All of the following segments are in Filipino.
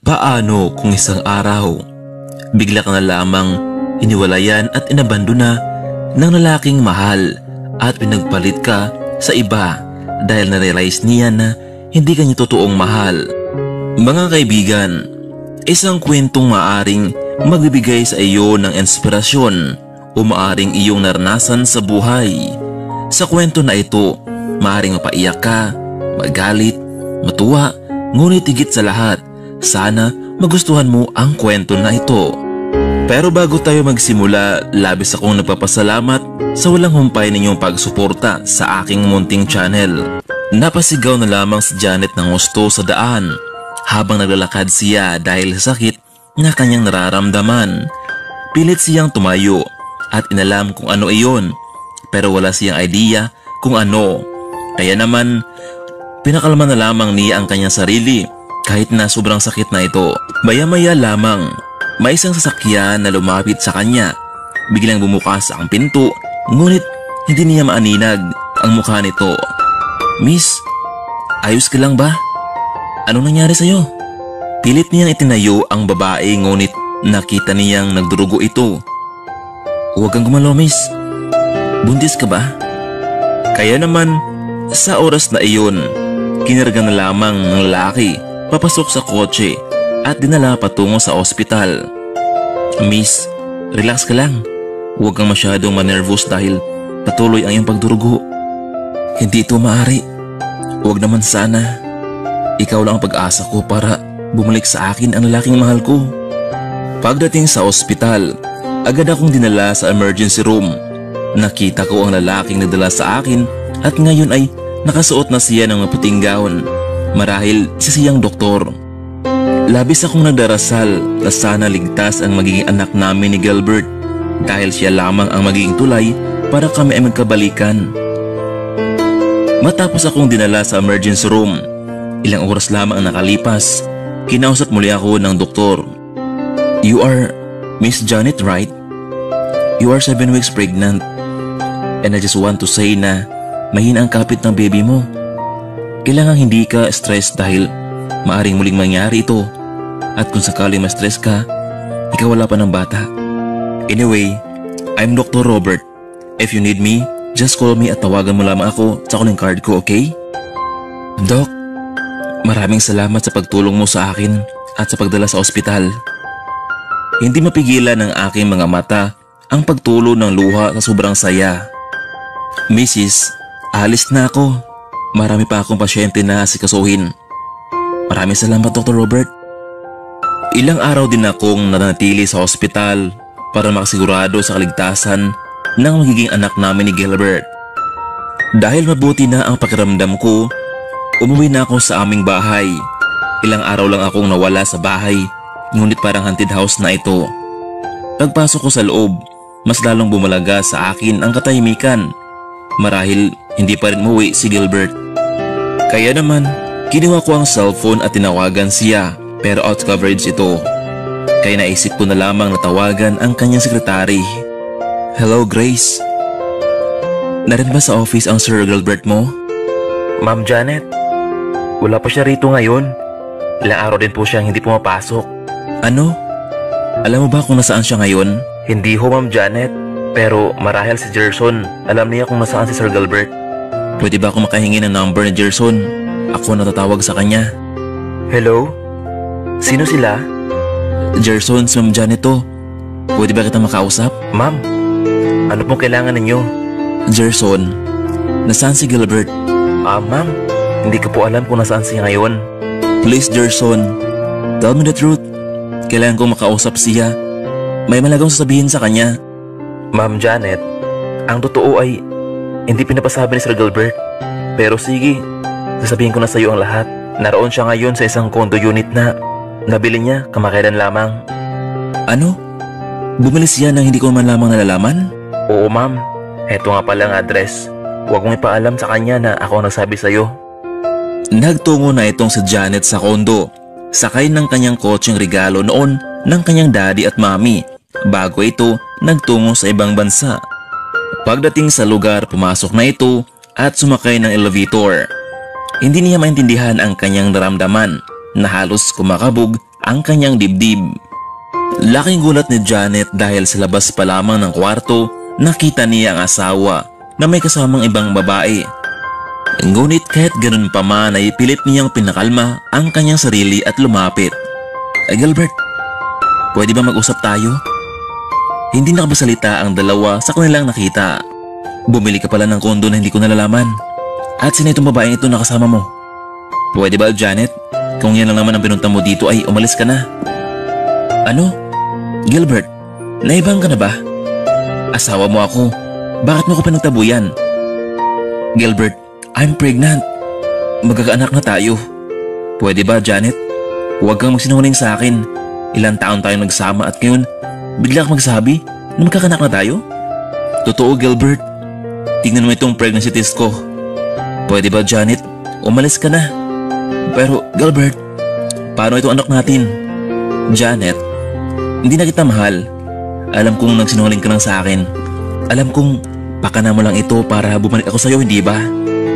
Paano kung isang araw, bigla ka na lamang iniwalayan at inabandona ng lalaking mahal at pinagpalit ka sa iba dahil na-realize niya na hindi ka niya totoong mahal? Mga kaibigan, isang kwentong maaring magbibigay sa iyo ng inspirasyon o maaring iyong naranasan sa buhay. Sa kwento na ito, maaring mapaiyak ka, magalit, matuwa, ngunit higit sa lahat, sana magustuhan mo ang kwento na ito. Pero bago tayo magsimula, labis akong nagpapasalamat sa walang humpay ninyong pagsuporta sa aking munting channel. Napasigaw na lamang si Janet ng husto sa daan habang naglalakad siya dahil sa sakit na kanyang nararamdaman. Pilit siyang tumayo at inalam kung ano iyon, pero wala siyang idea kung ano. Kaya naman, pinakalma na lamang niya ang kanyang sarili kahit na sobrang sakit na ito. Maya-maya lamang, may isang sasakyan na lumapit sa kanya. Biglang bumukas ang pinto, ngunit hindi niya maaninag ang mukha nito. "Miss, ayos ka lang ba? Anong nangyari sa'yo?" Pilit niyang itinayo ang babae, ngunit nakita niyang nagdurugo ito. "Huwag kang gumalaw, miss. Buntis ka ba?" Kaya naman, sa oras na iyon, kinarga na lamang ng lalaki papasok sa kotse at dinala patungo sa ospital. "Miss, relax ka lang. Huwag kang masyadong manervous dahil patuloy ang iyong pagdurugo. Hindi ito maaari. Huwag naman sana. Ikaw lang ang pag-asa ko para bumalik sa akin ang lalaking mahal ko." Pagdating sa ospital, agad akong dinala sa emergency room. Nakita ko ang lalaking nagdala sa akin at ngayon ay nakasuot na siya ng maputing gown. Marahil isa siyang doktor. Labis akong nagdarasal na sana ligtas ang magiging anak namin ni Gilbert dahil siya lamang ang magiging tulay para kami ay magkabalikan. Matapos akong dinala sa emergency room, ilang oras lamang ang nakalipas, kinausap muli ako ng doktor. "You are Miss Janet, right? You are 7 weeks pregnant. And I just want to say na mahina ang kapit ng baby mo. Kailangan hindi ka stress dahil maaring muling mangyari ito. At kung sakaling ma-stress ka, ikaw wala pa ng bata. Anyway, I'm Dr. Robert. If you need me, just call me at tawagan mo lamang ako sa calling card ko, okay?" "Doc, maraming salamat sa pagtulong mo sa akin at sa pagdala sa ospital." Hindi mapigilan ng aking mga mata ang pagtulo ng luha sa sobrang saya. "Mrs., alis na ako. Marami pa akong pasyente na asikasuhin." "Maraming salamat, Dr. Robert." Ilang araw din akong nanatili sa ospital para makasigurado sa kaligtasan ng magiging anak namin ni Gilbert. Dahil mabuti na ang pakiramdam ko, umuwi na ako sa aming bahay. Ilang araw lang akong nawala sa bahay, ngunit parang haunted house na ito. Pagpasok ko sa loob, mas lalong bumalaga sa akin ang katahimikan. Marahil hindi pa rin umuwi si Gilbert. Kaya naman, kinuha ko ang cellphone at tinawagan siya, pero out coverage ito. Kaya naisip ko na lamang na tawagan ang kanyang sekretary. "Hello, Grace. Narin ba sa office ang Sir Gilbert mo?" "Ma'am Janet, wala pa siya rito ngayon. Ilang araw din po siyang hindi pumapasok." "Ano? Alam mo ba kung nasaan siya ngayon?" "Hindi ho, Ma'am Janet. Pero marahil si Gerson, alam niya kung nasaan si Sir Gilbert." "Pwede ba ako makahingi ng number ni Gerson? Ako natatawag sa kanya." "Hello? Sino sila?" "Gerson, si Ma'am Janet to. Pwede ba kita makausap?" "Ma'am, ano pong kailangan ninyo?" "Gerson, nasaan si Gilbert?" Ma'am, hindi ko po alam kung nasaan siya ngayon." "Please, Gerson, tell me the truth. Kailangan kong makausap siya. May malagong sasabihin sa kanya." "Ma'am Janet, ang totoo ay hindi pinapasabi ni Sir Gilbert. Pero sige, sasabihin ko na sa iyo ang lahat. Naroon siya ngayon sa isang condo unit na nabili niya kamakailan lamang." "Ano? Bumili siya nang hindi ko man lamang nalalaman?" "Oo, ma'am. Eto nga pala ang address. Huwag mong ipaalam sa kanya na ako ang nagsabi sa iyo." Nagtungo na itong si Janet sa kondo, sakay ng kanyang kotseng regalo noon ng kanyang daddy at mommy. Bago ito nagtungo sa ibang bansa. Pagdating sa lugar, pumasok na ito at sumakay ng elevator. Hindi niya maintindihan ang kanyang naramdaman na halos kumakabog ang kanyang dibdib. Laking gulat ni Janet dahil sa labas pa lamang ng kwarto nakita niya ang asawa na may kasamang ibang babae. Ngunit kahit ganun pa man ay pilit niyang pinakalma ang kanyang sarili at lumapit. Gilbert, pwede ba mag-usap tayo? Hindi nakabasalita ang dalawa sa kanilang nakita. Bumili ka pala ng kondo na hindi ko nalalaman. At sino itong babaeng ito na kasama mo? Pwede ba, Janet? Kung yan lang naman ang pinunta mo dito ay umalis ka na. Ano? Gilbert, naibang ka na ba? Asawa mo ako. Bakit mo ko pinagtabuyan? Gilbert, I'm pregnant. Magkakaanak na tayo. Pwede ba, Janet? Huwag kang magsinungaling sa akin. Ilang taon tayong nagsama at ngayon bigla kang magsabi na magkakaanak na tayo? Totoo, Gilbert. Tingnan mo itong pregnancy test ko. Pwede ba, Janet? Umalis ka na. Pero, Gilbert, paano itong anak natin? Janet, hindi na kita mahal. Alam kong nagsinungaling ka lang sa akin. Alam kong pakana mo lang ito para bumalik ako sa'yo, hindi ba?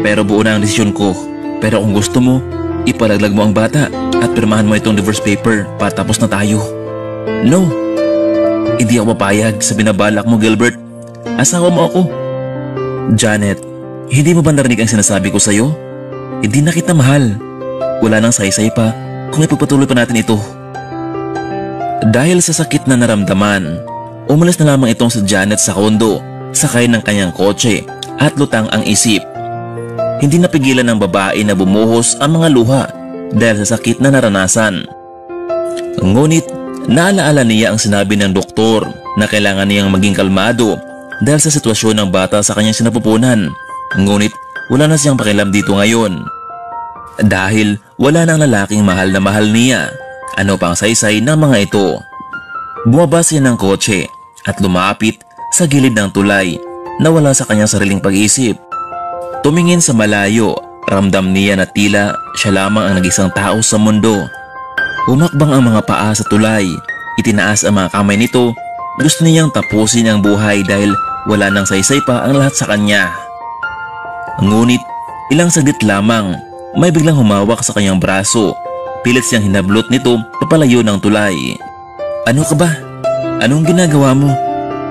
Pero buo na ang desisyon ko. Pero kung gusto mo, ipalaglag mo ang bata at pirmahan mo itong divorce paper patapos na tayo. No, hindi ako papayag sa binabalak mo, Gilbert. Asawa mo ako. Janet, hindi mo ba narinig ang sinasabi ko sa'yo? Hindi na kita mahal. Wala nang saysay pa kung ipagpatuloy pa natin ito. Dahil sa sakit na naramdaman, umalis na lamang itong si Janet sa kondo, sakay ng kanyang kotse at lutang ang isip. Hindi napigilan ng babae na bumuhos ang mga luha dahil sa sakit na naranasan. Ngunit naalaala niya ang sinabi ng doktor na kailangan niyang maging kalmado dahil sa sitwasyon ng bata sa kanyang sinapupunan. Ngunit wala na siyang pakialam dito ngayon. Dahil wala nang lalaking mahal na mahal niya. Ano pang saysay ng mga ito? Bumaba siya ng kotse at lumapit sa gilid ng tulay na wala sa kanyang sariling pag-iisip. Tumingin sa malayo, ramdam niya na tila siya lamang ang nag-isang tao sa mundo. Humakbang ang mga paa sa tulay, itinaas ang mga kamay nito. Gusto niyang tapusin ang buhay dahil wala nang saysay pa ang lahat sa kanya. Ngunit ilang saglit lamang, may biglang humawak sa kanyang braso. Pilit siyang hinablot nito papalayo ng tulay. Ano ka ba? Anong ginagawa mo?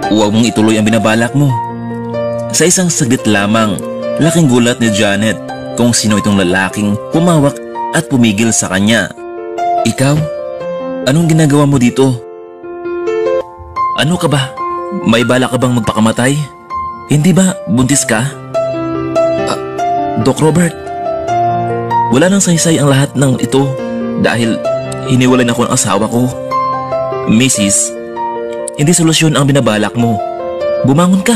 Huwag mong ituloy ang binabalak mo. Sa isang saglit lamang, laking gulat ni Janet kung sino itong lalaking humawak at pumigil sa kanya. Ikaw? Anong ginagawa mo dito? Ano ka ba? May balak ka bang magpakamatay? Hindi ba buntis ka? Doc Robert, wala nang saysay ang lahat ng ito dahil hiniwalay na ako ng asawa ko. Mrs., hindi solusyon ang binabalak mo. Bumangon ka.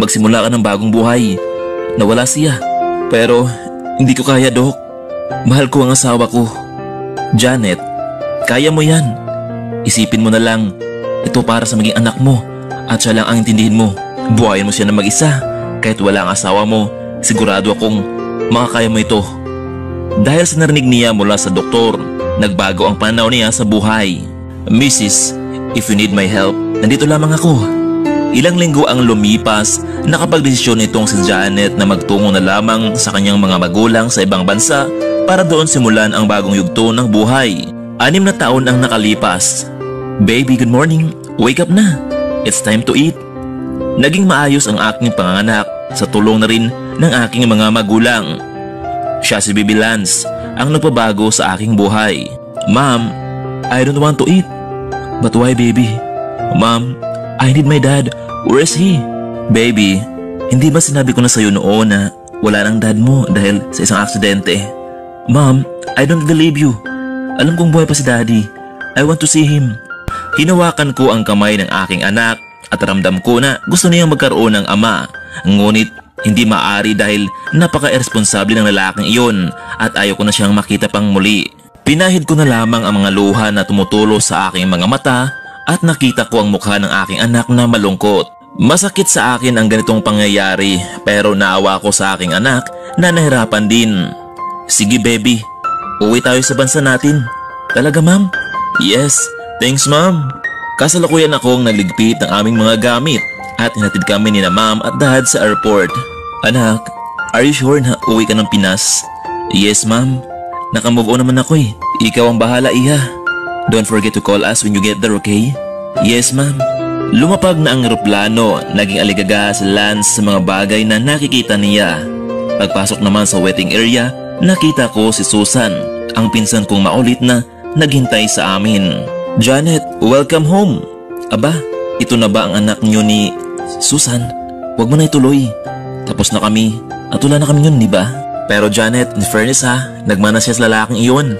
Magsimula ka ng bagong buhay. Nawala siya. Pero hindi ko kaya, Doc. Mahal ko ang asawa ko. Janet, kaya mo yan. Isipin mo na lang, ito para sa maging anak mo at siya lang ang intindihin mo. Buhayin mo siya na mag-isa. Kahit wala ang asawa mo, sigurado akong makakaya mo ito. Dahil sa narinig niya mula sa doktor, nagbago ang pananaw niya sa buhay. Mrs., if you need my help, nandito lamang ako. Ilang linggo ang lumipas, nakapagdesisyon itong si Janet na magtungo na lamang sa kanyang mga magulang sa ibang bansa para doon simulan ang bagong yugto ng buhay. 6 na taon ang nakalipas. Baby, good morning. Wake up na. It's time to eat. Naging maayos ang aking panganganak sa tulong na rin ng aking mga magulang. Siya si Baby Lance ang nagpabago sa aking buhay. Mom, I don't want to eat. But why, baby? Mom, I need my dad. Where is he? Baby, hindi ba sinabi ko na sa'yo noon na wala nang dad mo dahil sa isang aksidente? Mom, I don't believe you. Alam kong buhay pa si daddy. I want to see him. Hinawakan ko ang kamay ng aking anak at ramdam ko na gusto niyang magkaroon ng ama. Ngunit hindi maaari dahil napaka-irresponsable ng lalaking iyon at ayaw ko na siyang makita pang muli. Pinahid ko na lamang ang mga luha na tumutulo sa aking mga mata at nakita ko ang mukha ng aking anak na malungkot. Masakit sa akin ang ganitong pangyayari pero naawa ko sa aking anak na nahirapan din. Sige baby, uwi tayo sa bansa natin. Talaga ma'am? Yes, thanks ma'am. Kasalukuyan akong naligpit ng aming mga gamit at hinatid kami ni na ma'am at dad sa airport. Anak, are you sure na uwi ka ng Pinas? Yes ma'am, nakamove on naman ako eh. Ikaw ang bahala iha. Don't forget to call us when you get there, okay? Yes, ma'am. Lumapag na ang eroplano, naging aligaga si Lance sa mga bagay na nakikita niya. Pagpasok naman sa waiting area, nakita ko si Susan, ang pinsan kong maulit na naghintay sa amin. Janet, welcome home. Aba, ito na ba ang anak niyo ni Susan? Huwag mo na ituloy. Tapos na kami at wala na kami yun, di ba? Pero Janet, in fairness ha, nagmana siya sa lalaking iyon.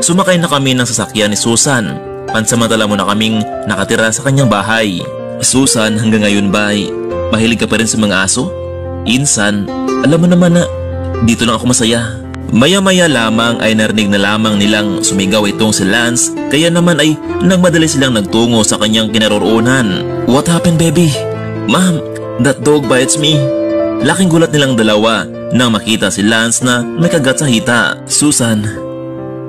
Sumakay na kami ng sasakyan ni Susan. Pansamantala mo na kaming nakatira sa kanyang bahay. Susan, hanggang ngayon ba ay mahilig ka pa rin sa mga aso? Insan, alam mo naman na dito lang ako masaya. Maya-maya lamang ay narinig na lamang nilang sumigaw itong si Lance, kaya naman ay nagmadali silang nagtungo sa kanyang kinaroroonan. What happened, baby? Ma'am, that dog bites me. Laking gulat nilang dalawa nang makita si Lance na may kagat sa hita. Susan,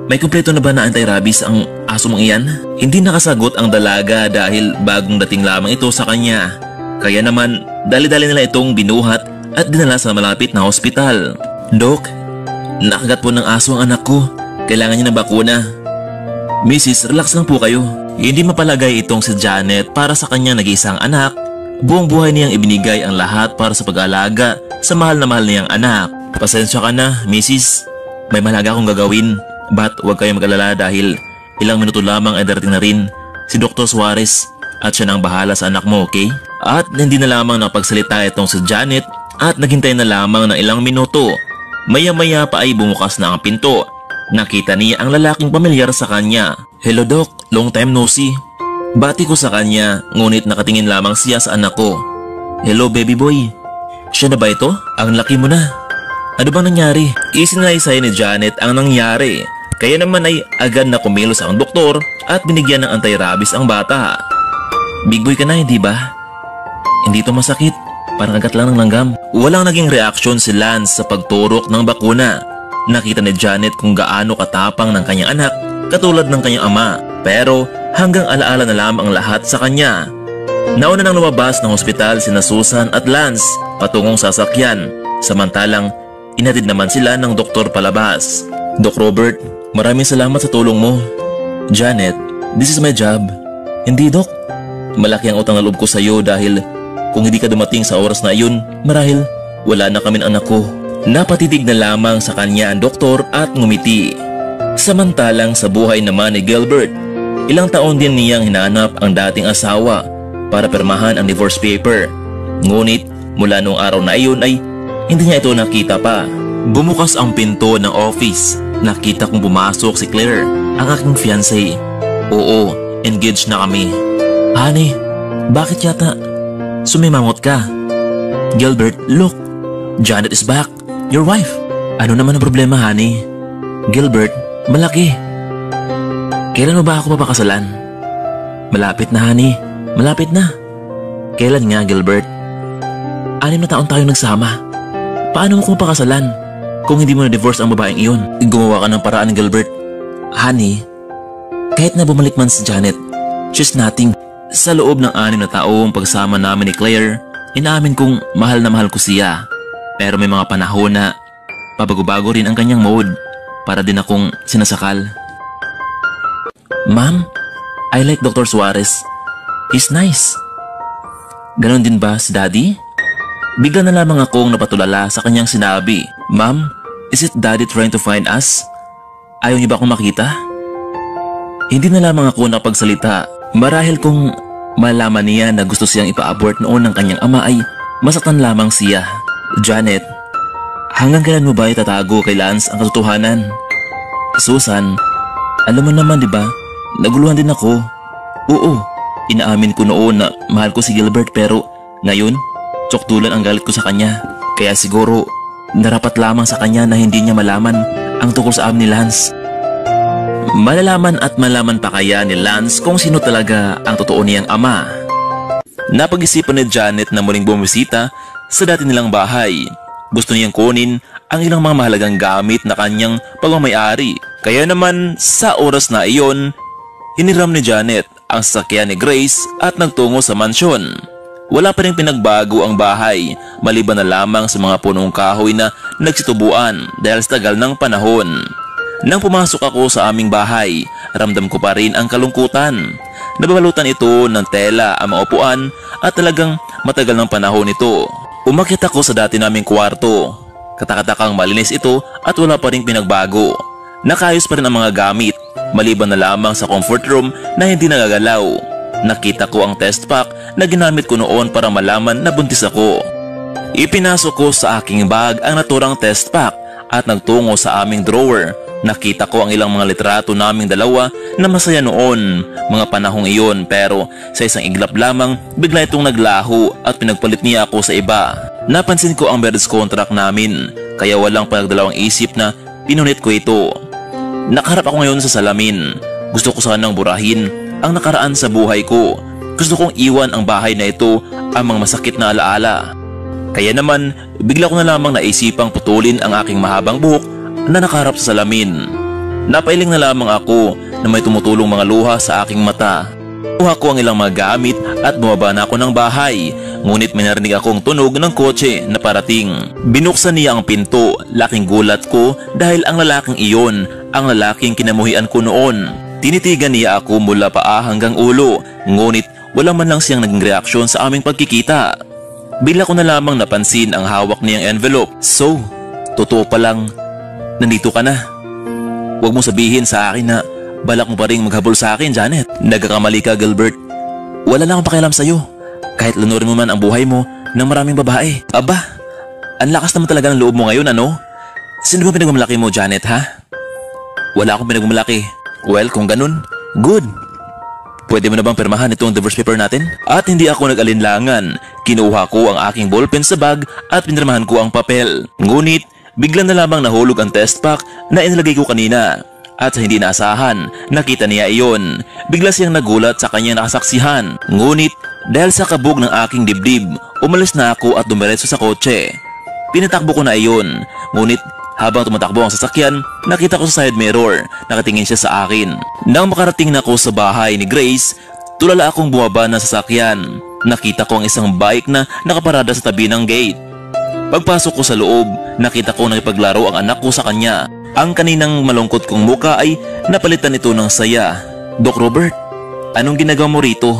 may kumpleto na ba na anti-rabies ang aso mong iyan? Hindi nakasagot ang dalaga dahil bagong dating lamang ito sa kanya. Kaya naman, dali-dali nila itong binuhat at dinala sa malapit na hospital. Dok, nakagat po ng aso ang anak ko. Kailangan niya ng bakuna. Mrs., relax lang po kayo. Hindi mapalagay itong si Janet para sa kanyang nag-iisang anak. Buong buhay niyang ibinigay ang lahat para sa pag-aalaga sa mahal na mahal niyang anak. Pasensya ka na, Mrs. May malaga akong gagawin. But huwag kayong mag-alala dahil ilang minuto lamang ay darating na rin si Dr. Suarez at siya na ang bahala sa anak mo, okay? At hindi na lamang napagsalita itong si Janet at naghintay na lamang ng ilang minuto. Maya-maya pa ay bumukas na ang pinto. Nakita niya ang lalaking pamilyar sa kanya. Hello Doc, long time no see. Bati ko sa kanya, ngunit nakatingin lamang siya sa anak ko. Hello baby boy. Siya na ba ito? Ang laki mo na. Ano bang nangyari? Isinaysay ni Janet ang nangyari. Kaya naman ay agad na kumilos ang doktor at binigyan ng anti-rabies ang bata. Big boy ka na, hindi ba? Hindi ito masakit. Parang agat lang ng langgam. Walang naging reaksyon si Lance sa pagturok ng bakuna. Nakita ni Janet kung gaano katapang ng kanyang anak katulad ng kanyang ama. Pero hanggang alaala na lamang ang lahat sa kanya. Nauna nang lumabas ng ospital sina Susan at Lance patungong sasakyan. Samantalang inatid naman sila ng doktor palabas. Doc Robert, maraming salamat sa tulong mo. Janet, this is my job. Hindi Doc, malaki ang utang na loob ko sa iyo dahil kung hindi ka dumating sa oras na iyon, marahil wala na kaming anak ko. Napatitig na lamang sa kanya ang doktor at ngumiti. Samantalang sa buhay naman ni Gilbert, ilang taon din niyang hinanap ang dating asawa para pirmahan ang divorce paper. Ngunit mula noong araw na iyon ay hindi niya ito nakita pa. Bumukas ang pinto ng office. Nakita kong pumasok si Claire, ang aking fiancé. Oo, engaged na kami. Honey, bakit yata sumimangot ka? Gilbert, look. Janet is back. Your wife. Ano naman ang problema, honey? Gilbert, malaki. Kailan mo ba ako papakasalan? Malapit na, honey. Malapit na. Kailan nga, Gilbert? 6 na taon tayo nagsama. Paano mo kung pakasalan kung hindi mo na-divorce ang babaeng iyon? Gumawa ka ng paraan, Gilbert. Honey, kahit na bumalik man si Janet, she's nothing. Sa loob ng 6 na taong pagsama namin ni Claire, inaamin kong mahal na mahal ko siya. Pero may mga panahon na pabago-bago rin ang kanyang mode para din akong sinasakal. Ma'am, I like Dr. Suarez. He's nice. Ganon din ba si Daddy? Bigla na lamang akong napatulala sa kanyang sinabi. Ma'am, is it Daddy trying to find us? Ayaw niyo ba akong makita? Hindi na lamang ako nakapagsalita. Marahil kung malaman niya na gusto siyang ipa-abort noon ng kanyang ama ay masaktan lamang siya. Janet, hanggang kailan mo ba itatago kay Lance ang katotohanan? Susan, alam mo naman diba, naguluhan din ako. Oo, inaamin ko noon na mahal ko si Gilbert pero ngayon, tsoktulan ang galit ko sa kanya. Kaya siguro, narapat lamang sa kanya na hindi niya malaman ang tungkol sa amin ni Lance. Malalaman at malaman pa kaya ni Lance kung sino talaga ang totoo niyang ama. Napag-isipan ni Janet na muling bumisita sa dati nilang bahay. Gusto niyang kunin ang ilang mga mahalagang gamit na kanyang pagmamayari. Kaya naman sa oras na iyon, hiniram ni Janet ang sasakyan ni Grace at nagtungo sa mansyon. Wala pa rin pinagbago ang bahay, maliban na lamang sa mga punong kahoy na nagsitubuan dahil sa tagal ng panahon. Nang pumasok ako sa aming bahay, ramdam ko pa rin ang kalungkutan. Nababalutan ito ng tela ang mga upuan at talagang matagal ng panahon ito. Umakyat ako sa dati naming kwarto. Katakatakang malinis ito at wala pa rin pinagbago. Nakayos pa rin ang mga gamit, maliban na lamang sa comfort room na hindi nagagalaw. Nakita ko ang test pack na ginamit ko noon para malaman na buntis ako. Ipinasok ko sa aking bag ang naturang test pack at nagtungo sa aming drawer. Nakita ko ang ilang mga litrato naming dalawa na masaya noon, mga panahong iyon, pero sa isang iglap lamang bigla itong naglaho at pinagpalit niya ako sa iba. Napansin ko ang marriage contract namin, kaya walang panagdalawang isip na pinunit ko ito. Nakaharap ako ngayon sa salamin. Gusto ko sanang burahin ang nakaraan sa buhay ko. Gusto kong iwan ang bahay na ito ang mga masakit na alaala. Kaya naman, bigla ko na lamang naisipang putulin ang aking mahabang buhok na nakaharap sa salamin. Napailing na lamang ako na may tumutulong mga luha sa aking mata. Kuha ko ang ilang mga gamit at bumaba na ako ng bahay. Ngunit may narinig akong tunog ng kotse na parating. Binuksan niya ang pinto. Laking gulat ko dahil ang lalaking iyon ang lalaking kinamuhian ko noon. Tinitigan niya ako mula paa hanggang ulo. Ngunit wala man lang siyang naging reaksyon sa aming pagkikita. Bigla ko na lamang napansin ang hawak niyang envelope. So, totoo palang nandito ka na. Huwag mong sabihin sa akin na balak mo pa rin maghabol sa akin, Janet. Nagkakamali ka, Gilbert. Wala na akong pakialam sa'yo. Kahit lanurin mo man ang buhay mo ng maraming babae. Aba, ang lakas naman talaga ng loob mo ngayon, ano? Sino ba pinagmamalaki mo, Janet, ha? Wala akong pinagmamalaki. Well, kung ganun, good. Pwede mo na bang pirmahan itong divorce paper natin? At hindi ako nag-alinlangan. Kinuha ko ang aking ballpen sa bag at pinirmahan ko ang papel. Ngunit, bigla na lamang nahulog ang test pack na inilagay ko kanina. At sa hindi naasahan, nakita niya iyon. Bigla siyang nagulat sa kanyang nakasaksihan. Ngunit, dahil sa kabog ng aking dibdib, umalis na ako at dumiretso sa kotse. Pinatakbo ko na iyon. Ngunit, habang tumatakbo ang sasakyan, nakita ko sa side mirror, nakatingin siya sa akin. Nang makarating na ako sa bahay ni Grace, tulala akong bumaba ng sasakyan. Nakita ko ang isang bike na nakaparada sa tabi ng gate. Pagpasok ko sa loob, nakita ko nakipaglaro ang anak ko sa kanya. Ang kaninang malungkot kong muka ay napalitan ito ng saya. Doc Robert, anong ginagawa mo rito?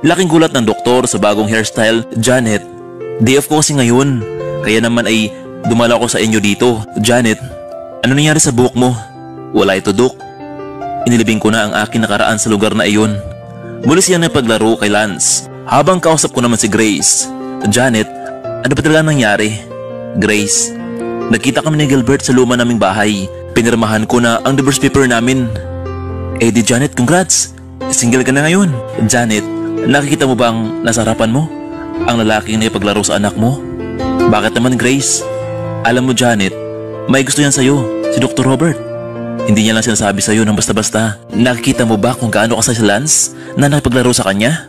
Laking gulat ng doktor sa bagong hairstyle. Janet, day off ko kasi ngayon. Kaya naman ay dumala ko sa inyo dito. Janet, ano nangyari sa buhok mo? Wala ito, Doc. Inilibing ko na ang aking nakaraan sa lugar na iyon. Muli siya na paglaro kay Lance. Habang kausap ko naman si Grace. Janet, ano ba talaga nangyari? Grace, nagkita kami ni Gilbert sa luma naming bahay. Pinirmahan ko na ang divorce paper namin. Eh di Janet, congrats. Single ka na ngayon. Janet, nakikita mo ba ang nasa harapan mo? Ang lalaking na ipaglaro sa anak mo? Bakit naman, Grace? Alam mo, Janet, may gusto yan sa'yo, si Dr. Robert. Hindi niya lang sinasabi sa'yo ng basta-basta. Nakikita mo ba kung gaano ka sa Lance na nakipaglaro sa kanya?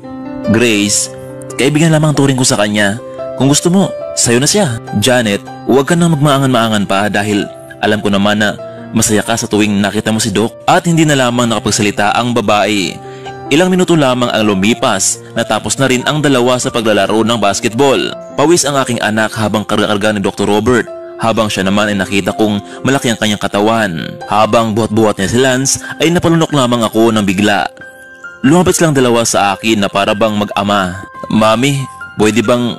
Grace, kaibigan lamang turing ko sa kanya. Kung gusto mo, sa'yo na siya. Janet, huwag ka nang magmaangan-maangan pa dahil alam ko naman na masaya ka sa tuwing nakita mo si Doc. At hindi na lamang nakapagsalita ang babae. Ilang minuto lamang ang lumipas, natapos na rin ang dalawa sa paglalaro ng basketball. Pawis ang aking anak habang karga-karga ni Dr. Robert, habang siya naman ay nakita kong malaki ang kanyang katawan. Habang buhat-buhat niya si Lance ay napalunok lamang ako ng bigla. Lumabas lang dalawa sa akin na para bang mag-ama. Mami, pwede bang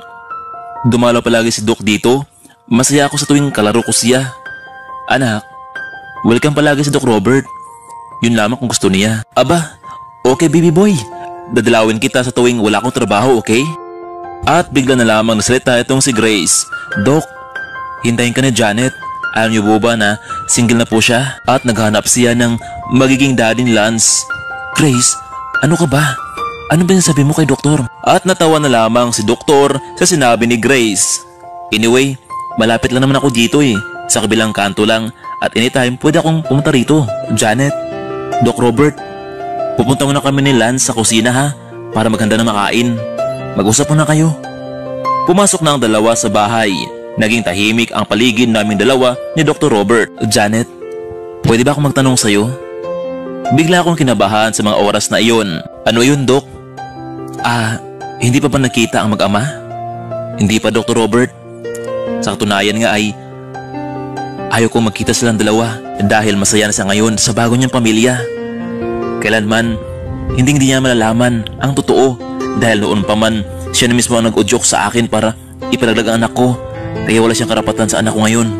dumalaw palagi si Doc dito? Masaya ako sa tuwing kalaro ko siya. Anak, welcome palagi si Doc Robert. Yun lamang kung gusto niya. Aba, okay baby boy. Dadalawin kita sa tuwing wala akong trabaho, okay? At bigla na lamang nasalita itong si Grace. Doc, hintayin ka ni Janet. Alam niyo ba na single na po siya? At naghanap siya ng magiging daddy ni Lance. Grace, ano ka ba? Ano ba yung sabi mo kay doktor? At natawa na lamang si doktor sa sinabi ni Grace. Anyway, malapit lang naman ako dito eh. Sa kabilang kanto lang at anytime pwede akong pumunta rito. Janet, Doc Robert, pupunta muna kami ni Lance sa kusina ha para maghanda ng makain. Mag-usap muna kayo. Pumasok na ang dalawa sa bahay. Naging tahimik ang paligid naming dalawa ni Dr. Robert. Janet, pwede ba akong magtanong sa'yo? Bigla akong kinabahan sa mga oras na iyon. Ano yun, Doc? Hindi pa ba nakita ang mag-ama? Hindi pa, Dr. Robert. Sa katunayan nga ay Ayaw kong magkita silang dalawa dahil masaya na siya ngayon sa bago niyang pamilya. Kailanman, hindi niya malalaman ang totoo dahil noon pa man siya na mismo ang nag-udyok sa akin para ipalaglag ang anak ko, kaya wala siyang karapatan sa anak ko ngayon.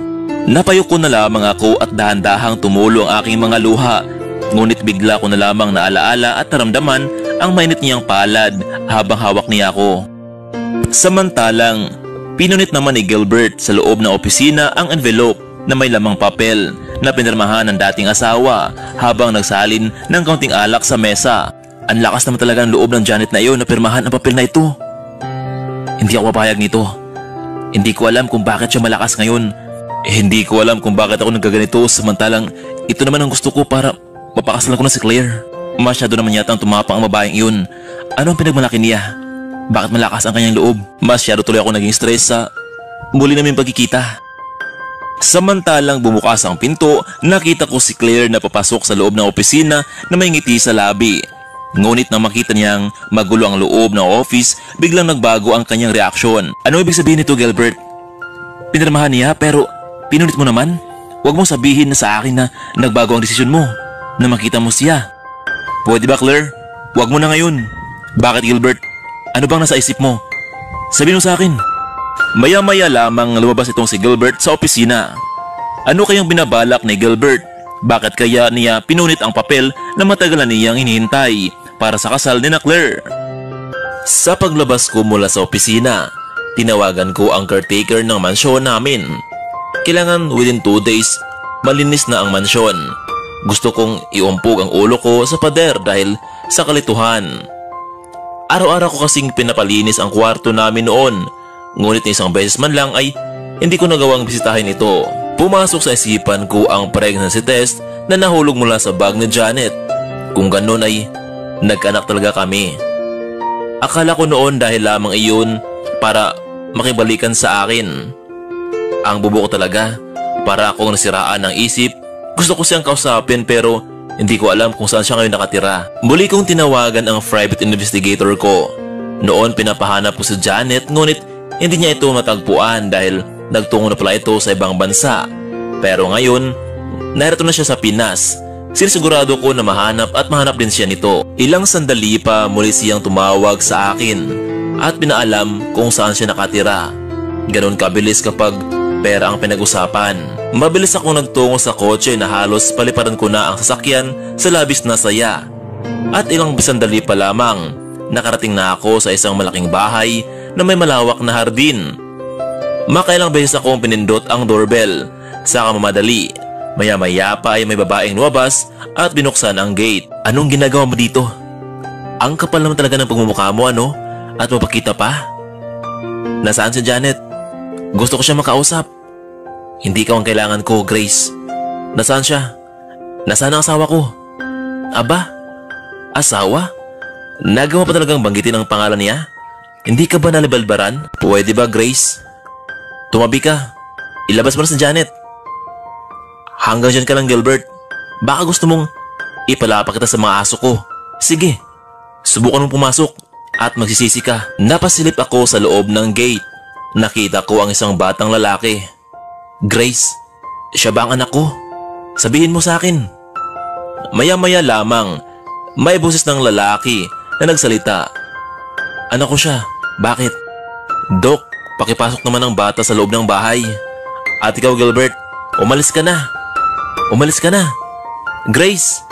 Napayuko na lamang ako at dahan-dahang tumulo ang aking mga luha, ngunit bigla ko na lamang naalaala at naramdaman ang mainit niyang palad habang hawak niya ako. Samantalang, pinunit naman ni Gilbert sa loob ng opisina ang envelope na may lamang papel na pinirmahan ng dating asawa habang nagsalin ng kaunting alak sa mesa. Ang lakas naman talaga ng loob ng Janet na iyon na pirmahan ang papel na ito. Hindi ako papayag nito. Hindi ko alam kung bakit siya malakas ngayon. Hindi ko alam kung bakit ako nagkaganito samantalang ito naman ang gusto ko para mapakasalan ko na si Claire. Masyado naman yata ang tumapang ang babaeng iyon. Ano ang pinagmalaki niya? Bakit malakas ang kanyang loob? Masyado tuloy ako naging stress sa muli namin pagkikita. Samantalang bumukas ang pinto, nakita ko si Claire na papasok sa loob ng opisina na may ngiti sa labi. Ngunit nang makita niyang magulo ang loob ng office, biglang nagbago ang kanyang reaksyon. Ano ibig sabihin nito, Gilbert? Pinirmahan niya pero pinunit mo naman? Huwag mong sabihin na sa akin na nagbago ang desisyon mo, na makita mo siya. Pwede ba, Claire? Huwag mo na ngayon. Bakit, Gilbert? Ano bang nasa isip mo? Sabihin mo sa akin. Maya-maya lamang lumabas itong si Gilbert sa opisina. Ano kayang binabalak ni Gilbert? Bakit kaya niya pinunit ang papel na matagal na niyang hinihintay para sa kasal ni na Claire? Sa paglabas ko mula sa opisina, tinawagan ko ang caretaker ng mansyon namin. Kailangan within 2 days, malinis na ang mansyon. Gusto kong iumpog ang ulo ko sa pader dahil sa kalituhan. Araw-araw ko kasing pinapalinis ang kwarto namin noon, ngunit isang beses man lang ay hindi ko nagawang bisitahin ito. Pumasok sa isipan ko ang pregnancy test na nahulog mula sa bag ni Janet. Kung ganun ay nagkaanak talaga kami. Akala ko noon dahil lamang iyon para makibalikan sa akin. Ang bubo ko talaga, para akong nasiraan ng isip. Gusto ko siyang kausapin pero hindi ko alam kung saan siya ngayon nakatira. Muli kong tinawagan ang private investigator ko. Noon pinapahanap ko si Janet ngunit hindi niya ito matagpuan dahil nagtungo na pala ito sa ibang bansa. Pero ngayon, narito na siya sa Pinas. Sinisigurado ko na mahanap at mahanap din siya nito. Ilang sandali pa muli siyang tumawag sa akin at pinaalam kung saan siya nakatira. Ganon kabilis kapag pera ang pinag-usapan. Mabilis akong nagtungo sa kotse na halos paliparan ko na ang sasakyan sa labis na saya. At ilang sandali pa lamang, nakarating na ako sa isang malaking bahay na may malawak na hardin. Makailang beses akong pinindot ang doorbell. Saka mamadali, maya-maya pa ay may babaeng lumabas at binuksan ang gate. Anong ginagawa mo dito? Ang kapal naman talaga ng pagmumukha mo, ano? At mapakita pa? Nasaan si Janet? Gusto ko siya makausap. Hindi ka ang kailangan ko, Grace. Nasaan siya? Nasaan ang asawa ko? Aba? Asawa? Nagawa pa talagang banggitin ang pangalan niya? Hindi ka ba nalibalbaran? Pwede ba, Grace? Tumabi ka. Ilabas mo na si Janet. Hanggang dyan ka lang, Gilbert. Baka gusto mong ipalapa kita sa mga aso ko. Sige, subukan mong pumasok at magsisisi ka. Napasilip ako sa loob ng gate. Nakita ko ang isang batang lalaki. Grace, siya ba ang anak ko? Sabihin mo sa akin. Maya-maya lamang, may boses ng lalaki na nagsalita. Anak ko siya. Bakit? Dok, pakipasok naman ang bata sa loob ng bahay. At ikaw, Gilbert, umalis ka na. Umalis ka na. Grace,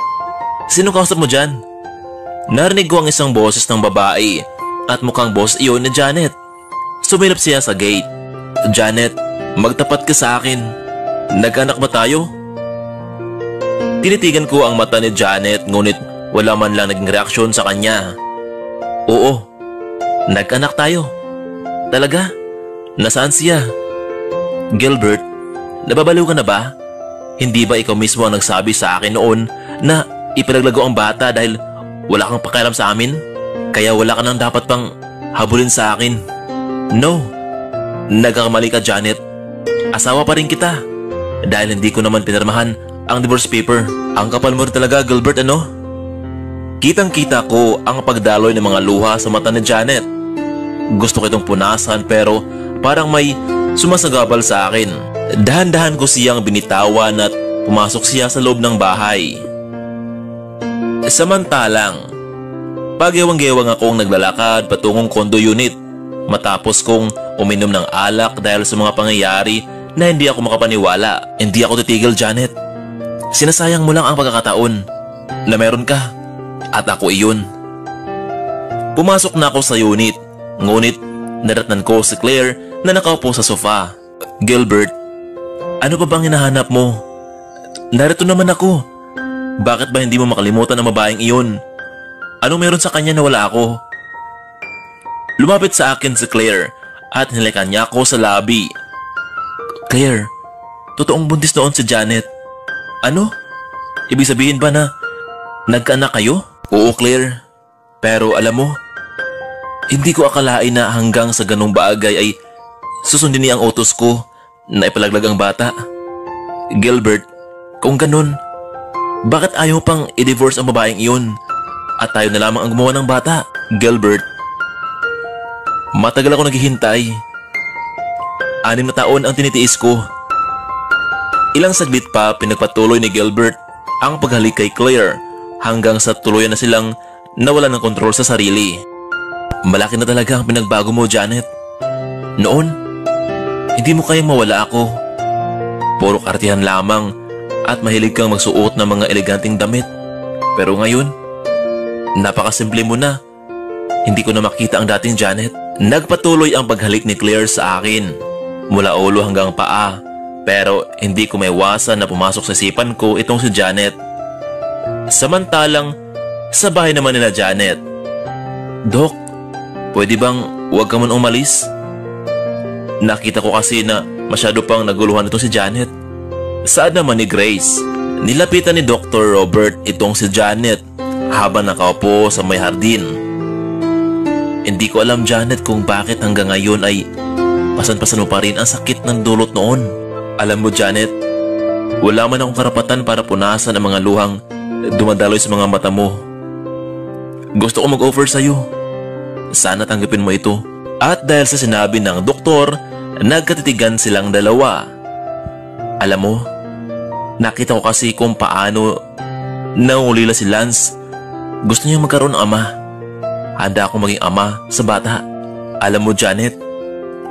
sino kausap mo dyan? Narinig ko ang isang boses ng babae at mukhang boss iyon ni Janet. Sumilap siya sa gate. Janet, magtapat ka sa akin. Nag-anak ba tayo? Tinitigan ko ang mata ni Janet ngunit wala man lang naging reaksyon sa kanya. Oo, nag-anak tayo. Talaga? Nasaan siya? Gilbert, nababaliw ka na ba? Hindi ba ikaw mismo ang nagsabi sa akin noon na ipinaglago ang bata dahil wala kang pakialam sa amin? Kaya wala ka nang dapat pang habulin sa akin. No, nagkakamali ka, Janet. Asawa pa rin kita dahil hindi ko naman pinirmahan ang divorce paper. Ang kapal mo rin talaga, Gilbert, ano? Kitang-kita ko ang pagdaloy ng mga luha sa mata ni Janet. Gusto ko itong punasan pero parang may sumasagabal sa akin. Dahan-dahan ko siyang binitawan at pumasok siya sa loob ng bahay. Samantalang, pagyawang-gewang akong naglalakad patungong condo unit matapos kong uminom ng alak dahil sa mga pangyayari na hindi ako makapaniwala. Hindi ako titigil, Janet. Sinasayang mo lang ang pagkakataon na meron ka at ako iyon. Pumasok na ako sa unit, ngunit nadatnan ko si Claire na nakaupo sa sofa. Gilbert, ano pa bang hinahanap mo? Narito naman ako. Bakit ba hindi mo makalimutan ang babaeng iyon? Anong meron sa kanya na wala ako? Lumapit sa akin si Claire at hinalikan niya ako sa labi. Claire, totoong buntis noon si Janet. Ano? Ibig sabihin ba na nagkaanak kayo? Oo, Claire. Pero alam mo, hindi ko akalain na hanggang sa ganong bagay ay susundin niya ang utos ko na ipalaglag ang bata. Gilbert, kung ganun, bakit ayaw pang i-divorce ang babaeng iyon at tayo na lamang ang gumawa ng bata? Gilbert, matagal ako naghihintay. 6 na taon ang tinitiis ko. Ilang saglit pa pinagpatuloy ni Gilbert ang paghalik kay Claire hanggang sa tuluyan na silang nawala ng kontrol sa sarili. Malaki na talaga ang pinagbago mo, Janet. Noon, hindi mo kayang mawala ako. Puro kartihan lamang at mahilig kang magsuot ng mga eleganteng damit. Pero ngayon, napakasimple mo na. Hindi ko na makita ang dating Janet. Nagpatuloy ang paghalik ni Claire sa akin mula ulo hanggang paa, pero hindi ko maiwasan na pumasok sa isipan ko itong si Janet. Samantalang sa bahay naman nila Janet, Dok, pwede bang huwag ka man umalis? Nakita ko kasi na masyado pang naguluhan itong si Janet. Saan naman ni Grace? Nilapitan ni Dr. Robert itong si Janet habang nakaupo sa may hardin. Hindi ko alam, Janet, kung bakit hanggang ngayon ay pasan-pasan mo pa rin ang sakit ng dulot noon. Alam mo, Janet, wala man akong karapatan para punasan ang mga luhang dumadaloy sa mga mata mo. Gusto ko mag-offer sa'yo. Sana tanggapin mo ito. At dahil sa sinabi ng doktor, nagkatitigan silang dalawa. Alam mo, nakita ko kasi kung paano nangulila si Lance. Gusto niya magkaroon ng ama. Handa akong maging ama sa bata. Alam mo, Janet,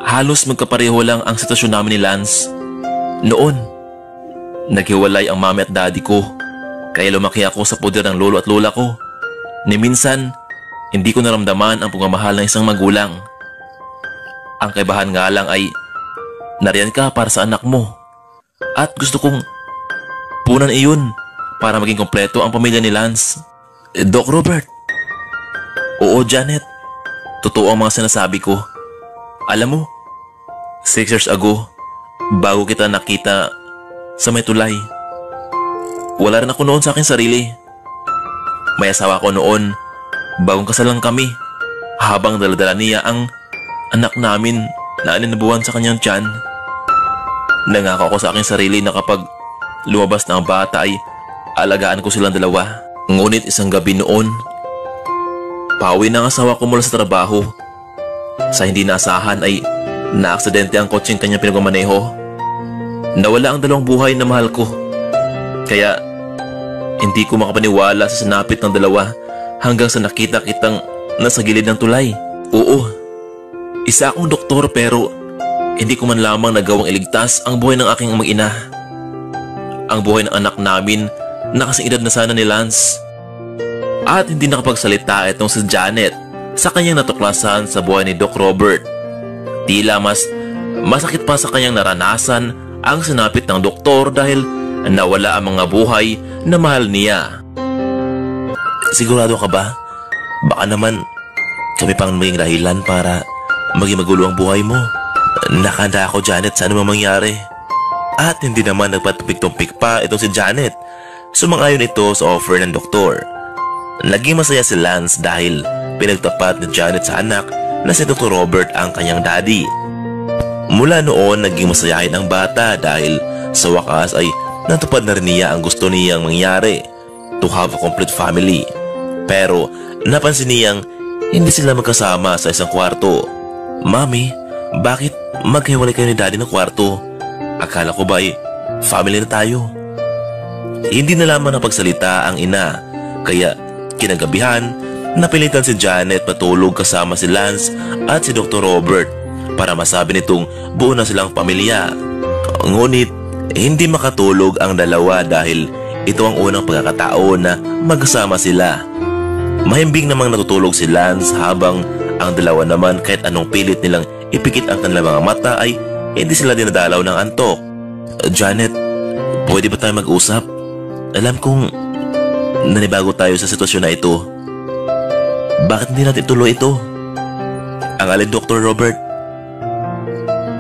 halos magkapareho lang ang sitwasyon namin ni Lance. Noon, naghiwalay ang mami at daddy ko. Kaya lumaki ako sa puder ng lolo at lola ko. Ni minsan, hindi ko naramdaman ang pagmamahal ng isang magulang. Ang kaibahan nga lang ay nariyan ka para sa anak mo. At gusto kong punan iyon para maging kompleto ang pamilya ni Lance. Doc Robert. Oo, Janet. Totoo ang mga sinasabi ko. Alam mo, 6 years ago, bago kita nakita sa may tulay, wala rin ako noon sa aking sarili. May asawa ko noon, bagong kasalan kami, habang daladala niya ang anak namin na 6 na buwan sa kanyang tiyan. Nangako ako sa aking sarili na kapag lumabas na ang bata ay alagaan ko silang dalawa. Ngunit isang gabi noon, pauwi ng asawa ko mula sa trabaho. Sa hindi naasahan ay naaksidente ang kotseng kanyang pinagmamaneho. Nawala ang 2 buhay na mahal ko. Kaya hindi ko makapaniwala sa sinapit ng dalawa hanggang sa nakita kitang nasa gilid ng tulay. Oo, isa akong doktor pero hindi ko man lamang nagawang iligtas ang buhay ng aking mag-ina. Ang buhay ng anak namin na kasing edad na sana ni Lance. At hindi nakapagsalita itong si Janet sa kanyang natuklasan sa buhay ni Doc Robert. Tila mas masakit pa sa kanyang naranasan ang sinapit ng doktor dahil nawala ang mga buhay na mahal niya. Sigurado ka ba? Baka naman kami pang maging dahilan para maging magulo ang buhay mo. Nakahanda ako, Janet, sa anumang mangyari. At hindi naman nagpatumpik-tumpik pa itong si Janet. Sumang-ayon ito sa offer ng doktor. Naging masaya si Lance dahil pinagtapat ni Janet sa anak na si Dr. Robert ang kanyang daddy. Mula noon, naging masayahin ang bata dahil sa wakas ay natupad na rin niya ang gusto niyang mangyari, to have a complete family. Pero napansin niyang hindi sila magkasama sa isang kwarto. Mami, bakit maghiwalay kayo ni daddy ng kwarto? Akala ko ba family na tayo? Hindi na lamang napagsalita ang ina, kaya kinagabihan napilitan si Janet matulog kasama si Lance at si Dr. Robert para masabi nitong buo na silang pamilya. Ngunit hindi makatulog ang dalawa dahil ito ang unang pagkakataon na magkasama sila. Mahimbing namang natutulog si Lance habang ang dalawa naman kahit anong pilit nilang ipikit ang kanilang mga mata ay hindi sila dinadalaw ng antok. Janet, pwede ba tayo mag-usap? Alam kong nanibago tayo sa sitwasyon na ito. Bakit hindi natin ituloy ito? Ang alin, Dr. Robert?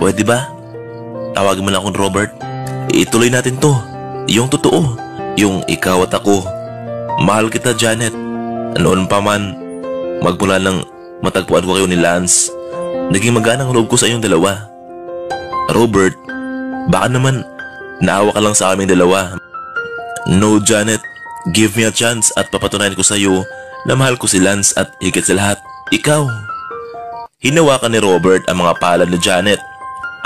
Pwede ba? Tawagin mo lang akong Robert. Ituloy natin to. Yung totoo. Yung ikaw at ako. Mahal kita, Janet. Noon pa man, magmula nang matagpuan ko kayo ni Lance, naging maganang loob ko sa iyong dalawa. Robert, baka naman naawa ka lang sa aming dalawa. No, Janet. Give me a chance at papatunayan ko sa iyo na mahal ko si Lance at higit sa lahat, ikaw. Hinawakan ni Robert ang mga palad ni Janet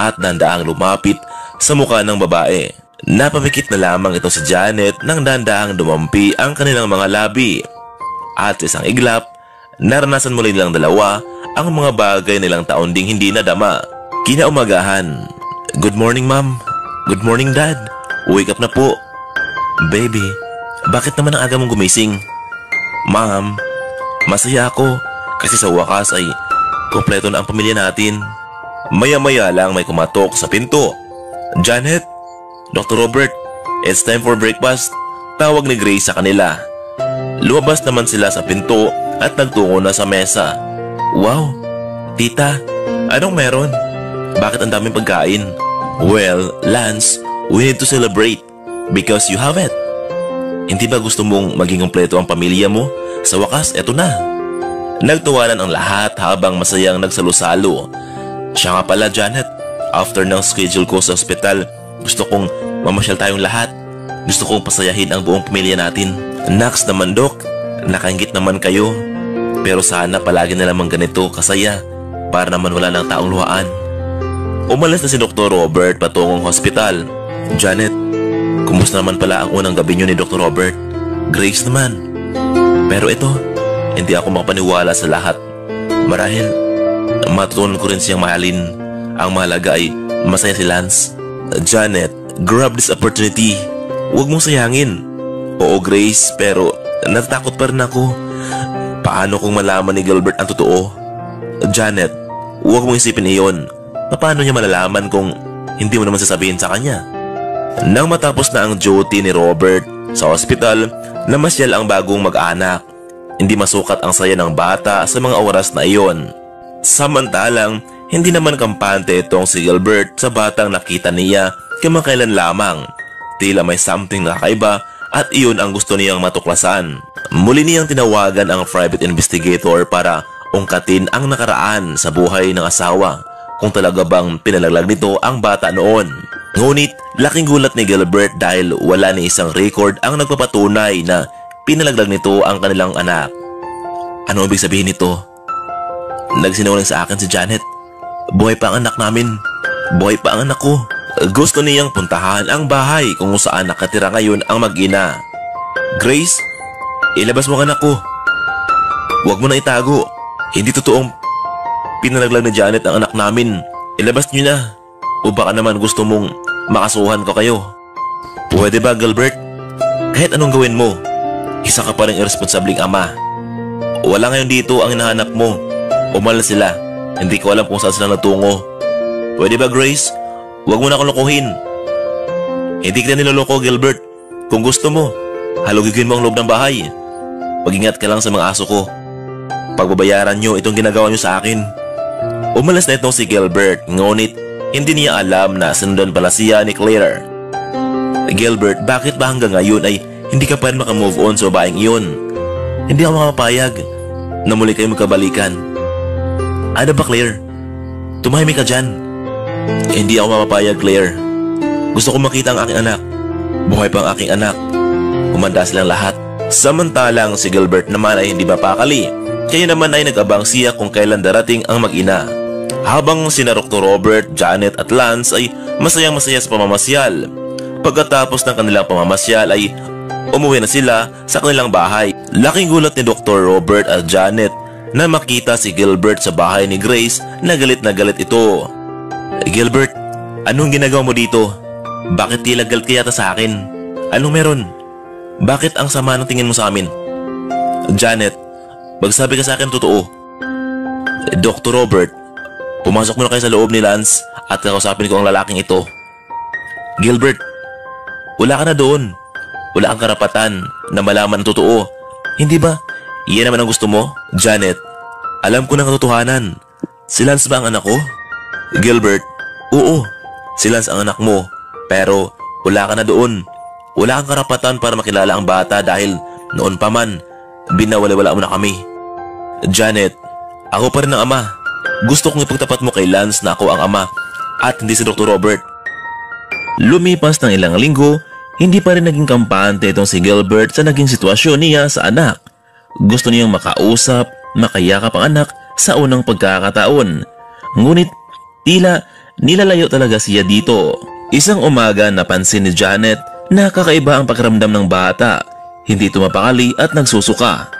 at dandaang lumapit sa mukha ng babae. Napamikit na lamang ito si Janet nang dandaang dumampi ang kanilang mga labi. At sa isang iglap, naranasan muli nilang dalawa ang mga bagay nilang taon ding hindi nadama. Kinaumagahan. Good morning, Ma'am. Good morning, Dad. Wake up na po. Baby, bakit naman ang aga mong gumising? Ma'am, masaya ako kasi sa wakas ay kompleto na ang pamilya natin. Maya-maya lang may kumatok sa pinto. Janet, Dr. Robert, it's time for breakfast. Tawag ni Grace sa kanila. Lumabas naman sila sa pinto at nagtungo na sa mesa. Wow, tita, anong meron? Bakit ang daming pagkain? Well, Lance, we need to celebrate because you have it. Hindi ba gusto mong maging kompleto ang pamilya mo? Sa wakas, eto na. Nagtuwanan ang lahat habang masayang nagsalusalo. Siya nga pala, Janet, after ng schedule ko sa ospital, gusto kong mamasyal tayong lahat. Gusto kong pasayahin ang buong pamilya natin. Next naman, Doc, nakaingit naman kayo. Pero sana palagi na lamang ganito kasaya para naman wala ng taong luhaan. Umalis na si Dr. Robert patungong hospital. Janet, kumusta naman pala ang unang gabi niyo ni Dr. Robert? Grace naman. Pero ito, hindi ako makapaniwala sa lahat. Marahil, matutunan ko rin siyang mahalin. Ang mahalaga ay masaya si Lance. Janet, grab this opportunity. Huwag mong sayangin. Oo, Grace, pero natatakot pa rin ako. Paano kung malaman ni Gilbert ang totoo? Janet, huwag mong isipin iyon. Paano niya malalaman kung hindi mo naman sasabihin sa kanya? Nang matapos na ang duty ni Robert sa ospital, namasyal ang bagong mag-anak. Hindi masukat ang saya ng bata sa mga oras na iyon. Samantalang, hindi naman kampante itong si Gilbert sa batang nakita niya kamakailan lamang. Tila may something na kakaiba at iyon ang gusto niyang matuklasan. Muli niyang tinawagan ang private investigator para ungkatin ang nakaraan sa buhay ng asawa, kung talaga bang pinalaglag nito ang bata noon. Ngunit laking gulat ni Gilbert dahil wala ni isang record ang nagpapatunay na pinalaglag nito ang kanilang anak. Ano ibig sabihin nito? Nagsinungaling sa akin si Janet. Buhay pa ang anak namin. Buhay pa ang anak ko. Gusto niyang puntahan ang bahay kung saan nakatira ngayon ang mag-ina. Grace, ilabas mo ang anak ko. Huwag mo na itago. Hindi totoong pinalaglag ni Janet ang anak namin. Ilabas niyo na. O baka naman gusto mong makasuhan ko kayo. Pwede ba, Gilbert? Kahit anong gawin mo, isa ka pa rin irresponsabling ama. Wala ngayon dito ang hinahanap mo. Umalis sila. Hindi ko alam kung saan sila natungo. Pwede ba, Grace? Huwag mo na akong lokohin. Hindi kita niloloko, Gilbert. Kung gusto mo, halugigin mo ang loob ng bahay. Mag-ingat ka lang sa mga aso ko. Pagbabayaran nyo itong ginagawa nyo sa akin. Umalis na itong si Gilbert, ngunit hindi niya alam na sinundan pala siya ni Claire. Gilbert, bakit ba hanggang ngayon ay hindi ka pa rin makamove on sa babaeng iyon? Hindi ako makapayag na muli kayo magkabalikan. Ano ba, Claire? Tumahimik ka dyan. Hindi ako mapapayag, Claire. Gusto ko makita ang aking anak. Buhay pa ang aking anak. Humanda silang lahat. Samantalang si Gilbert naman ay hindi mapakali. Kaya naman ay nag-abang siya kung kailan darating ang mag-ina. Habang sina Dr. Robert, Janet at Lance ay masayang masaya sa pamamasyal. Pagkatapos ng kanilang pamamasyal ay umuwi na sila sa kanilang bahay. Laking gulat ni Dr. Robert at Janet na makita si Gilbert sa bahay ni Grace na galit ito. Gilbert, anong ginagawa mo dito? Bakit tila galit ka yata sa akin? Anong meron? Bakit ang sama ng tingin mo sa amin? Janet, magsabi ka sa akin totoo. Dr. Robert, pumasok muna kayo sa loob ni Lance at kakausapin ko ang lalaking ito. Gilbert, wala ka na doon. Wala kang karapatan na malaman ang totoo. Hindi ba? Iyan naman ang gusto mo? Janet, alam ko ng katotohanan. Si Lance ba ang anak ko? Gilbert, oo. Si Lance ang anak mo. Pero wala ka na doon. Wala kang karapatan para makilala ang bata dahil noon pa man, binawala-wala mo na kami. Janet, ako pa rin ang ama. Gusto kong ipagtapat mo kay Lance na ako ang ama at hindi si Dr. Robert. Lumipas ng ilang linggo, hindi pa rin naging kampante itong si Gilbert sa naging sitwasyon niya sa anak. Gusto niyang makausap, makayakap ang anak sa unang pagkakataon. Ngunit tila nilalayo talaga siya dito. Isang umaga napansin ni Janet na kakaiba ang pakiramdam ng bata. Hindi ito mapakali at nagsusuka.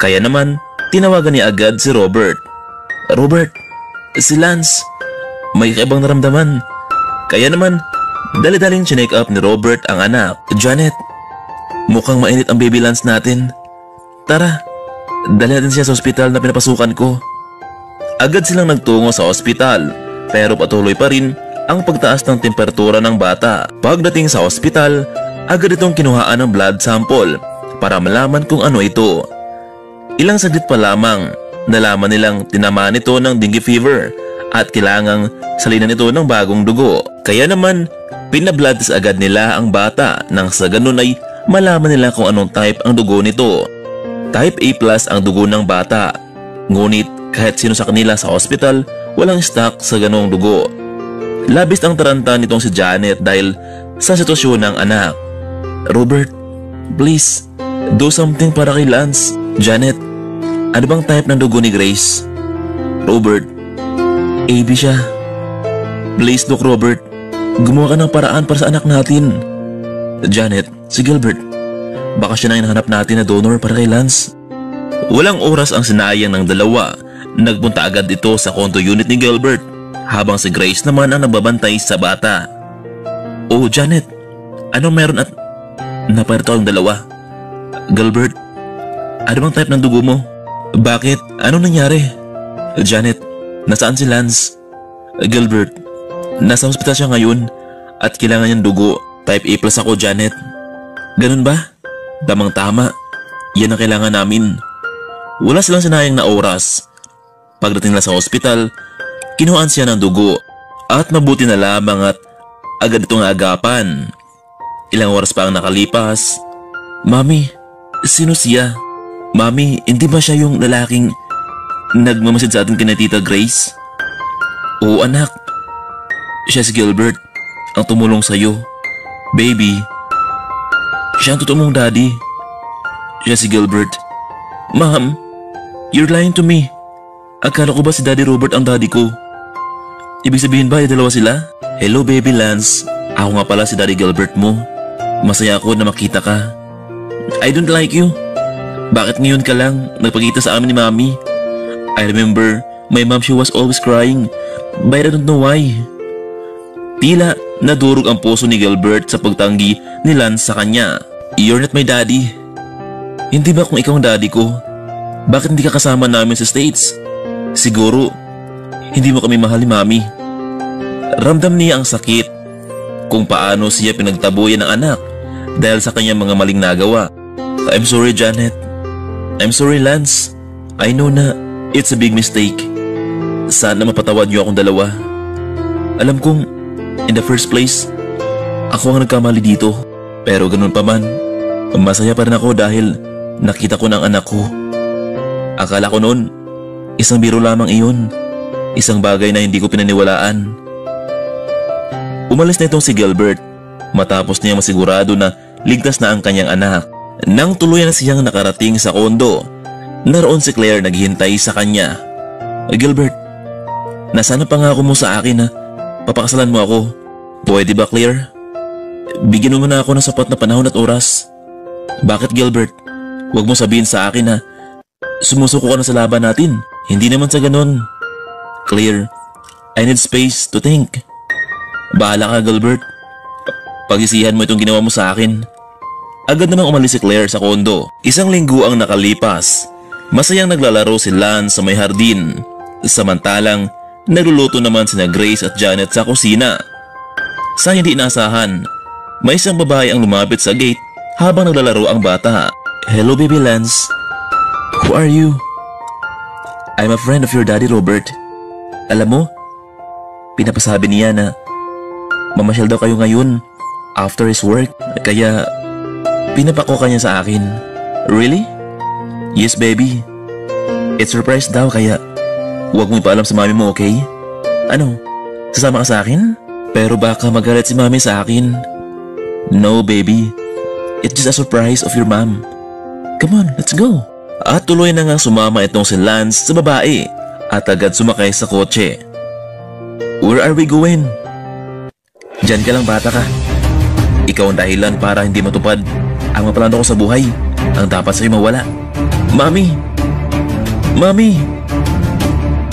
Kaya naman, tinawagan niya agad si Robert. Robert, si Lance, may kakaibang naramdaman. Kaya naman, dali-daling chinek up ni Robert ang anak. Janet, mukhang mainit ang baby Lance natin. Tara, dali natin siya sa ospital na pinapasukan ko. Agad silang nagtungo sa ospital, pero patuloy pa rin ang pagtaas ng temperatura ng bata. Pagdating sa ospital, agad itong kinuhaan ng blood sample para malaman kung ano ito. Ilang saglit pa lamang, nalaman nilang tinamaan ito ng dengue fever at kailangang salinan ito ng bagong dugo. Kaya naman, pinablood test agad nila ang bata nang sa ganun ay malaman nila kung anong type ang dugo nito. Type A+ ang dugo ng bata. Ngunit kahit sino sa kanila sa hospital, walang stock sa ganong dugo. Labis ang taranta nitong si Janet dahil sa sitwasyon ng anak. Robert, please, do something para kay Lance. Janet, ano bang type ng dugo ni Grace? Robert, AB siya. Please, Doc Robert, gumawa ka ng paraan para sa anak natin. Janet, si Gilbert, baka siya na hinahanap natin na donor para kay Lance. Walang oras ang sinayang ng dalawa. Nagpunta agad ito sa condo unit ni Gilbert, habang si Grace naman ang nagbabantay sa bata. Oh, Janet, anong meron at naparito ang dalawa? Gilbert, ano bang type ng dugo mo? Bakit? Anong nangyari? Janet, nasaan si Lance? Gilbert, nasa hospital siya ngayon at kailangan niyang dugo. Type A+ ako, Janet. Ganun ba? Tamang-tama. Yan ang kailangan namin. Wala silang sinayang na oras. Pagdating na sa hospital, kinuhaan siya ng dugo at mabuti na lamang at agad itong agapan. Ilang oras pa ang nakalipas. Mami, sino siya? Mami, hindi ba siya yung lalaking nagmamasid sa atin kina Tita Grace? Oo anak, siya si Gilbert ang tumulong sa'yo. Baby, siya ang totoo mong daddy. Siya si Gilbert. Ma'am, you're lying to me. Akala ko ba si Daddy Robert ang daddy ko? Ibig sabihin ba ay dalawa sila? Hello baby Lance, ako nga pala si Daddy Gilbert mo. Masaya ako na makita ka. I don't like you. Bakit ngayon ka lang nagpakita sa amin ni Mami? I remember my mom, she was always crying, but I don't know why. Tila nadurog ang puso ni Gilbert sa pagtanggi ni Lance sa kanya. You're not my daddy. Hindi ba kung ikaw ang daddy ko, bakit hindi ka kasama namin sa States? Siguro, hindi mo kami mahal ni Mami. Ramdam niya ang sakit kung paano siya pinagtabuyan ng anak dahil sa kanyang mga maling nagawa. I'm sorry Janet. I'm sorry Lance. I know na it's a big mistake. Sana mapatawad niyo akong dalawa. Alam kong in the first place, ako ang nagkamali dito. Pero ganun pa man, masaya pa rin ako dahil nakita ko ng anak ko. Akala ko noon, isang biro lamang iyon. Isang bagay na hindi ko pinaniwalaan. Umalis na itong si Gilbert matapos niya masigurado na ligtas na ang kanyang anak. Nang tuluyan na siyang nakarating sa kondo, naroon si Claire naghihintay sa kanya. Gilbert, nasaan ang pangako mo sa akin na papakasalan mo ako? Pwede ba, Claire? Bigyan mo muna ako ng sapat na panahon at oras. Bakit, Gilbert? Huwag mo sabihin sa akin na sumusuko ka na sa laban natin. Hindi naman sa ganun. Claire, I need space to think. Bahala ka, Gilbert. Pagsisihan mo itong ginawa mo sa akin. Agad namang umalis si Claire sa kondo. Isang linggo ang nakalipas. Masayang naglalaro si Lance sa may hardin. Samantalang nagluluto naman sina Grace at Janet sa kusina. Sa hindi inaasahan, may isang babae ang lumapit sa gate habang naglalaro ang bata. Hello, baby Lance. Who are you? I'm a friend of your daddy, Robert. Alam mo, pinapasabi niya na mamasyal daw kayo ngayon after his work, kaya pinapako ka niya sa akin. Really? Yes, baby. It's surprise daw, kaya huwag mo ipaalam sa mami mo, okay? Ano, sasama ka sa akin? Pero baka magalit si mami sa akin. No, baby. It's just a surprise of your mom. Come on, let's go. At tuloy na nga sumama itong si Lance sa babae at agad sumakay sa kotse. Where are we going? Diyan ka lang, bata ka. Ikaw ang dahilan para hindi matupad ang mga plano ko sa buhay. Ang dapat sa'yo mawala. Mami! Mami!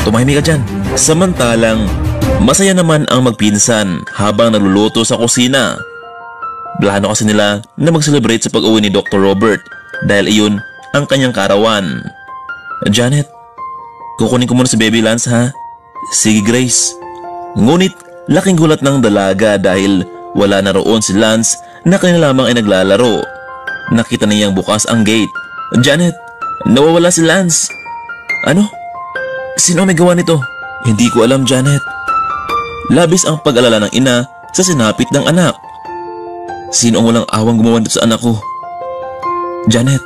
Tumahimik ka dyan. Samantalang, masaya naman ang magpinsan habang nagluluto sa kusina. Plano kasi nila na mag-celebrate sa pag-uwi ni Dr. Robert dahil iyon ang kanyang karawan. Janet, kukunin ko muna si Baby Lance, ha? Sige, Grace. Ngunit laking gulat ng dalaga dahil wala na roon si Lance na kanina lamang ay naglalaro. Nakita niyang bukas ang gate. Janet, nawawala si Lance. Ano? Sino may gawa nito? Hindi ko alam, Janet. Labis ang pag-alala ng ina sa sinapit ng anak. Sino ang walang awang gumawa nito sa anak ko? Janet,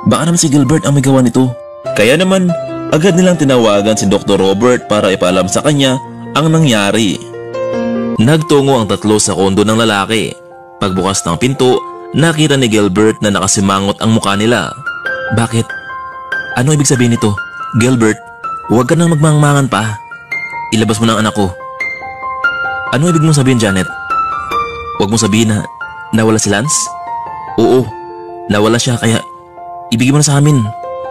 baka naman si Gilbert ang may gawa nito. Kaya naman, agad nilang tinawagan si Dr. Robert para ipaalam sa kanya ang nangyari. Nagtungo ang tatlo sa kondo ng lalaki. Pagbukas ng pinto, nakita ni Gilbert na nakasimangot ang mukha nila. Bakit? Ano ibig sabihin nito? Gilbert, huwag ka nang magmangmangan pa. Ilabas mo na ang anak ko. Ano ibig mong sabihin, Janet? Huwag mong sabihin na nawala si Lance? Oo, nawala siya, kaya ibigay mo na sa amin.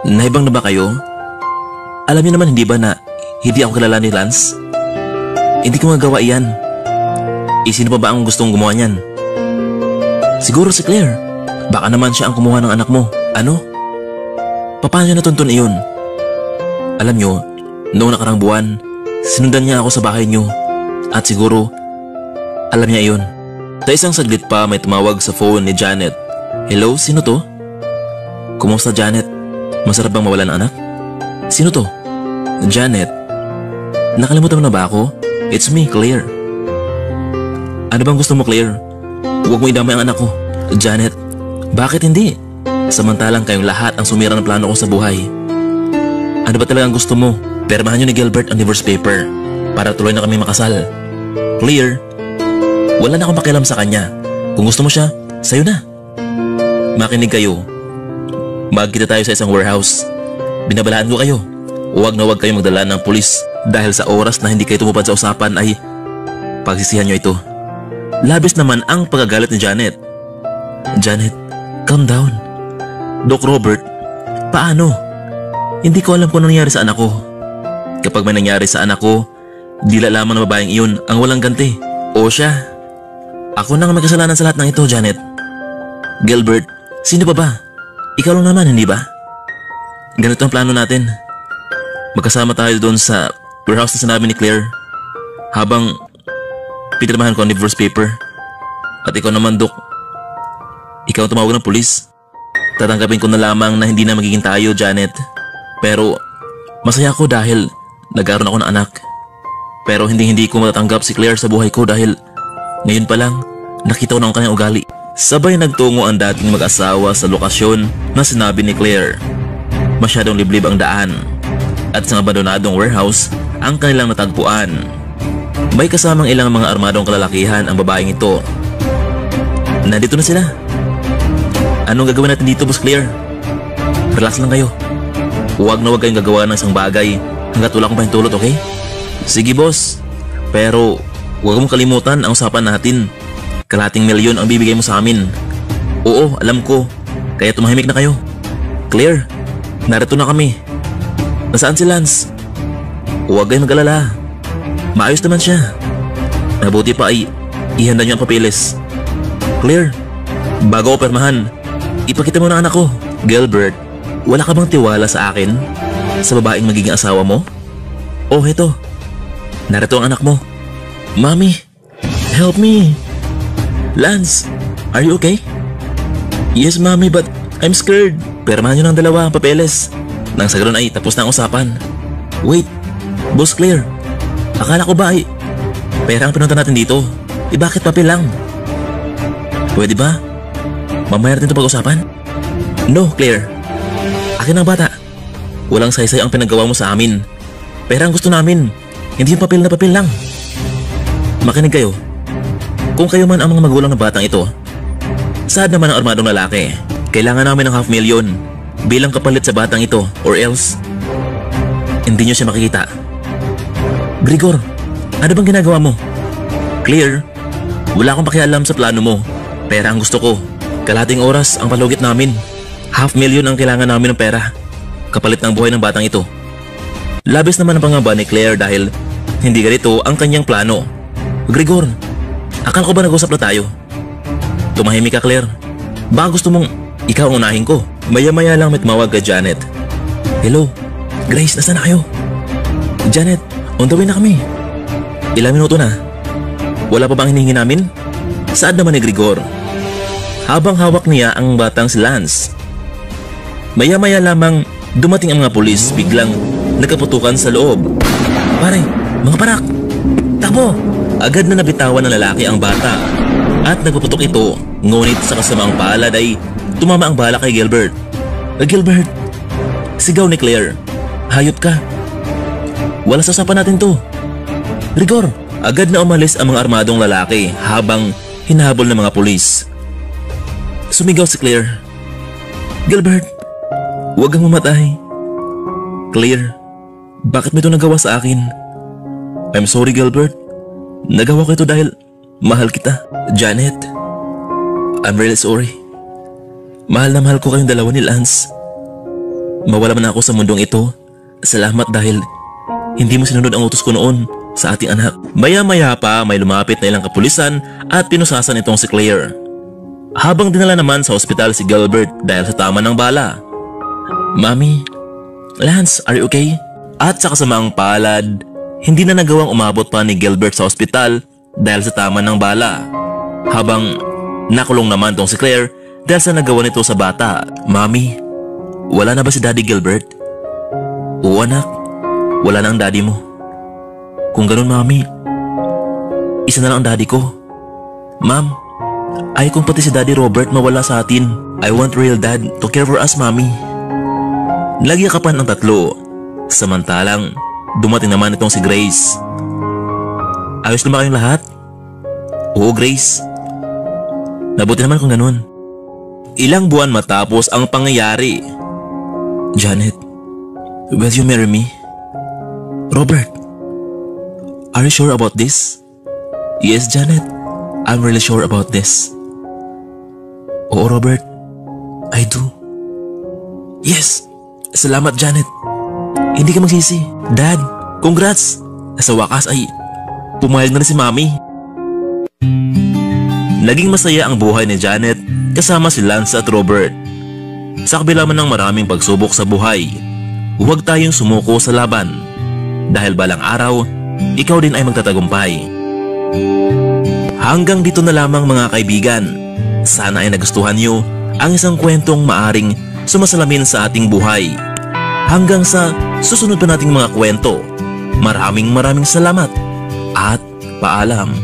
Naibang na ba kayo? Alam niyo naman, hindi ba na hindi ako kilala ni Lance? Hindi ko magawa iyan. Sino pa ba ang gustong gumawa niyan? Siguro si Claire. Baka naman siya ang kumuha ng anak mo. Ano? Paano niya natuntun iyon? Alam niyo, noong nakarang buwan, sinundan niya ako sa bahay niyo. At siguro, alam niya iyon. Sa isang saglit pa may tumawag sa phone ni Janet. Hello, sino to? Kumusta, Janet? Masarap bang mawalan ng anak? Sino to? Janet. Nakalimutan mo na ba ako? It's me, Claire. Ano bang gusto mo, Claire? Huwag mo idamay ang anak ko. Janet, bakit hindi? Samantalang kayong lahat ang sumira ng plano ko sa buhay. Ano ba talagang gusto mo? Permahan niyo ni Gilbert ang divorce paper para tuloy na kami makasal. Claire, wala na akong pakialam sa kanya. Kung gusto mo siya, sayo na. Makinig kayo. Magkita tayo sa isang warehouse. Binabalaan ko kayo. Huwag na huwag kayong magdala ng pulis dahil sa oras na hindi kayo tumupad sa usapan ay pagsisihan nyo ito. Labis naman ang pagagalit ni Janet. Janet, calm down. Doc Robert, paano? Hindi ko alam kung ano nangyari sa anak ko. Kapag may nangyari sa anak ko, dila lamang na babaeng iyon ang walang ganti. O siya. Ako nang may kasalanan sa lahat ng ito, Janet. Gilbert, sino pa ba? Ikaw lang naman, hindi ba? Ganito ang plano natin. Magkasama tayo doon sa warehouse na sinabi ni Claire habang pinirmahan ko ang divorce paper. At ikaw naman, Doc, ikaw ang tumawag ng pulis. Tatanggapin ko na lamang na hindi na magiging tayo, Janet. Pero masaya ako dahil nagkaroon ako ng anak. Pero hindi ko matatanggap si Claire sa buhay ko dahil ngayon pa lang nakita ko na ang kanyang ugali. Sabay nagtungo ang dating mag-asawa sa lokasyon na sinabi ni Claire. Masyadong liblib ang daan at sa abandonadong warehouse ang kanilang natagpuan. May kasamang ilang mga armadong kalalakihan ang babaeng ito. Nandito na sila. Anong gagawin natin dito, Boss Claire? Relax lang kayo. Huwag na huwag kayong gagawa ng isang bagay hanggat wala akong pahintulot, okay? Sige, boss. Pero Huwag mong kalimutan ang usapan natin. Kalating milyon ang bibigay mo sa amin. Oo, alam ko. Kaya tumahimik na kayo. Claire, narito na kami. Nasaan si Lance? Huwag kayong mag-alala. Maayos naman siya. Mabuti pa ay ihanda niyo ang papeles. Claire, bago ko permahan, ipakita mo na anak ko. Gilbert, wala ka bang tiwala sa akin? Sa babaeng magiging asawa mo? Oh, heto. Narito ang anak mo. Mommy, help me. Lance, are you okay? Yes, Mommy, but I'm scared. Permahan nyo ng dalawa ang papeles. Nang sa ganoon ay tapos na ang usapan. Wait, Boss Claire, akala ko ba ay pera ang pinunta natin dito? Bakit papel lang? Pwede ba? Mamaya natin ito pag-usapan? No, Claire. Akin ang bata. Walang saysay ang pinagawa mo sa amin. Pera ang gusto namin. Hindi yung papel na papel lang. Makinig kayo. Kung kayo man ang mga magulang ng batang ito, saad naman ang armadong lalaki. Kailangan namin ng 500,000 bilang kapalit sa batang ito or else hindi nyo siya makikita. Grigor, ano bang ginagawa mo? Claire, wala akong pakialam sa plano mo. Pera ang gusto ko. Kalating oras ang palugit namin. 500,000 ang kailangan namin ng pera kapalit ng buhay ng batang ito. Labis naman ang pangamba ni Claire dahil hindi ganito ang kanyang plano. Grigor, akala ko ba nag-usap na tayo? Tumahimik ka, Claire. Baka gusto mong ikaw ang unahin ko. Maya-maya lang may tumawag kay Janet. Hello, Grace, nasaan na kayo? Janet, on the way na kami. Ilang minuto na. Wala pa bang hinihingi namin? Saan naman ni Grigor? Habang hawak niya ang batang si Lance. Maya-maya lamang dumating ang mga pulis, biglang nagkaputukan sa loob. Pare, mga parak! Takbo! Agad na nabitawan ng lalaki ang bata at nagpuputok ito, ngunit sa kasamaang palad ay tumama ang bala kay Gilbert. Gilbert! Sigaw ni Claire. Hayop ka! Wala sa usapan natin to. Rigor! Agad na umalis ang mga armadong lalaki habang hinahabol ng mga pulis. Sumigaw si Claire. Gilbert! Huwag kang mamatay. Claire, bakit mo ito nagawa sa akin? I'm sorry, Gilbert. Nagawa ko ito dahil mahal kita. Janet, I'm really sorry. Mahal na mahal ko kayong dalawa ni Lance. Mawala man ako sa mundong ito. Salamat dahil hindi mo sinunod ang utos ko noon sa ating anak. Maya-maya pa may lumapit na ilang kapulisan at pinusasan itong si Claire. Habang dinala naman sa ospital si Gilbert dahil sa tama ng bala. Mommy, Lance, are you okay? At sa kasamaang palad, hindi na nagawang umabot pa ni Gilbert sa ospital dahil sa tama ng bala. Habang nakulong naman tong si Claire dahil sa nagawa nito sa bata. Mommy, wala na ba si Daddy Gilbert? Oo anak, wala na ang daddy mo. Kung ganun Mommy, isa na lang ang daddy ko. Ma'am, ay kung pati si Daddy Robert mawala sa atin. I want real dad to care for us, Mommy. Nagyakapan ang tatlo. Samantalang dumating naman itong si Grace. Ayos na ba kayong lahat? Oo, Grace. Mabuti naman kung ganun. Ilang buwan matapos ang pangyayari. Janet, will you marry me? Robert, are you sure about this? Yes, Janet, I'm really sure about this. Oo, Robert, I do. Yes, salamat Janet. Hindi ka magsisi. Dad, congrats. Sa wakas ay pumayag na rin si Mommy. Naging masaya ang buhay ni Janet kasama si Lance at Robert. Sa kabila man ng maraming pagsubok sa buhay, huwag tayong sumuko sa laban. Dahil balang araw, ikaw din ay magtatagumpay. Hanggang dito na lamang mga kaibigan. Sana ay nagustuhan nyo ang isang kwentong maaring sumasalamin sa ating buhay. Hanggang sa susunod pa nating mga kwento. Maraming salamat at paalam.